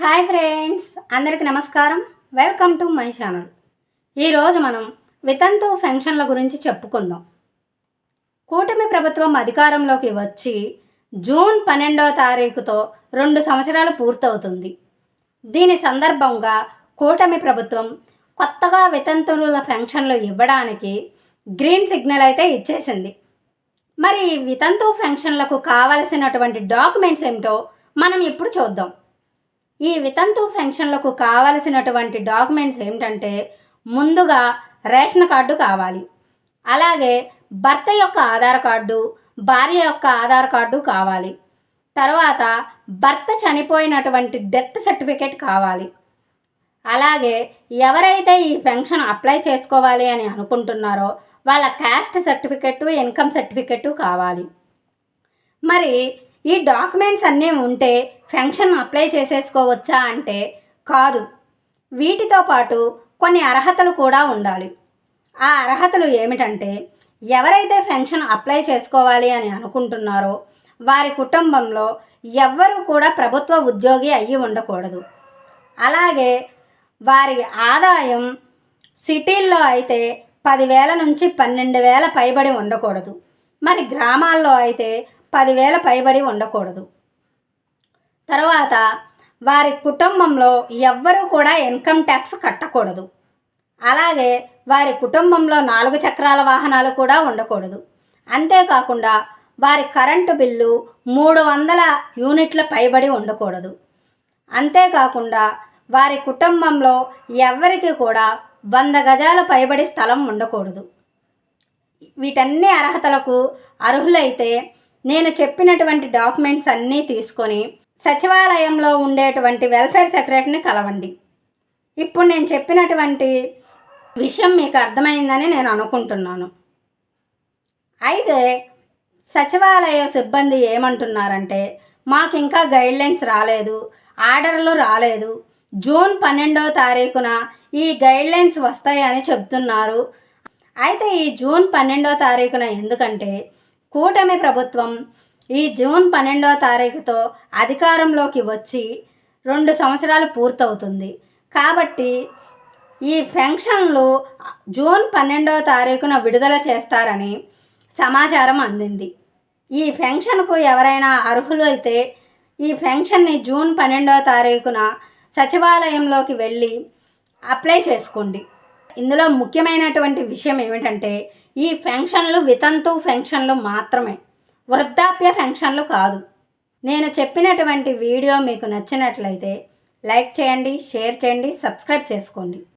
Hi friends, అందరికి నమస్కారం. Welcome to my channel. ఈరోజు మనం వితంతు పెన్షన్ల గురించి చెప్పుకుందాం. కూటమి ప్రభుత్వం అధికారంలోకి వచ్చి జూన్ 12వ తారీఖుతో 2 సంవత్సరాలు పూర్తవుతుంది. దీని సందర్భంగా కూటమి ప్రభుత్వం కొత్తగా వితంతువుల పెన్షన్లు ఇవ్వడానికి గ్రీన్ సిగ్నల్ అయితే ఇచ్చేసింది. మరి వితంతు పెన్షన్లకు కావలసినటువంటి డాక్యుమెంట్స్ ఏమిటో మనం ఇప్పుడు చూద్దాం. ఈ వితంతు పెన్షన్లకు కావలసినటువంటి డాక్యుమెంట్స్ ఏమిటంటే, ముందుగా రేషన్ కార్డు కావాలి. అలాగే భర్త యొక్క ఆధార్ కార్డు, భార్య యొక్క ఆధార్ కార్డు కావాలి. తర్వాత భర్త చనిపోయినటువంటి డెత్ సర్టిఫికేట్ కావాలి. అలాగే ఎవరైతే ఈ పెన్షన్ అప్లై చేసుకోవాలి అని అనుకుంటున్నారో వాళ్ళ క్యాస్ట్ సర్టిఫికెట్, ఇన్కమ్ సర్టిఫికెట్ కావాలి. మరి ఈ డాక్యుమెంట్స్ అన్నీ ఉంటే పెన్షన్ అప్లై చేసేసుకోవచ్చా అంటే కాదు. వీటితో పాటు కొన్ని అర్హతలు కూడా ఉండాలి. ఆ అర్హతలు ఏమిటంటే, ఎవరైతే పెన్షన్ అప్లై చేసుకోవాలి అని అనుకుంటున్నారో వారి కుటుంబంలో ఎవ్వరూ కూడా ప్రభుత్వ ఉద్యోగి అయ్యి ఉండకూడదు. అలాగే వారి ఆదాయం సిటీల్లో అయితే 10,000 నుంచి 12,000 పైబడి ఉండకూడదు. మరి గ్రామాల్లో అయితే 10,000 పైబడి ఉండకూడదు. తర్వాత వారి కుటుంబంలో ఎవ్వరూ కూడా ఇన్కమ్ ట్యాక్స్ కట్టకూడదు. అలాగే వారి కుటుంబంలో 4 చక్రాల వాహనాలు కూడా ఉండకూడదు. అంతేకాకుండా వారి కరెంటు బిల్లు 300 యూనిట్ల పైబడి ఉండకూడదు. అంతేకాకుండా వారి కుటుంబంలో ఎవ్వరికి కూడా 100 గజాల పైబడి స్థలం ఉండకూడదు. వీటన్ని అర్హతలకు అర్హులైతే నేను చెప్పినటువంటి డాక్యుమెంట్స్ అన్నీ తీసుకొని సచివాలయంలో ఉండేటువంటి వెల్ఫేర్ సెక్రటరీని కలవండి. ఇప్పుడు నేను చెప్పినటువంటి విషయం మీకు అర్థమైందని నేను అనుకుంటున్నాను. అయితే సచివాలయ సిబ్బంది ఏమంటున్నారంటే, మాకు ఇంకా గైడ్లైన్స్ రాలేదు, ఆర్డర్లు రాలేదు, జూన్ 12వ తారీఖున ఈ గైడ్లైన్స్ వస్తాయని చెప్తున్నారు. అయితే ఈ జూన్ 12వ తారీఖున ఎందుకంటే కూటమి ప్రభుత్వం ఈ జూన్ 12వ తారీఖుతో అధికారంలోకి వచ్చి 2 సంవత్సరాలు పూర్తవుతుంది. కాబట్టి ఈ పెన్షన్లు జూన్ 12వ తారీఖున విడుదల చేస్తారని సమాచారం అందింది. ఈ పెన్షన్కు ఎవరైనా అర్హులు అయితే ఈ పెన్షన్ని జూన్ 12వ తారీఖున సచివాలయంలోకి వెళ్ళి అప్లై చేసుకోండి. ఇందులో ముఖ్యమైనటువంటి విషయం ఏమిటంటే, ఈ పెన్షన్లు వితంతు పెన్షన్లు మాత్రమే, వృద్ధాప్య పెన్షన్లు కాదు. నేను చెప్పినటువంటి వీడియో మీకు నచ్చినట్లయితే లైక్ చేయండి, షేర్ చేయండి, సబ్స్క్రైబ్ చేసుకోండి.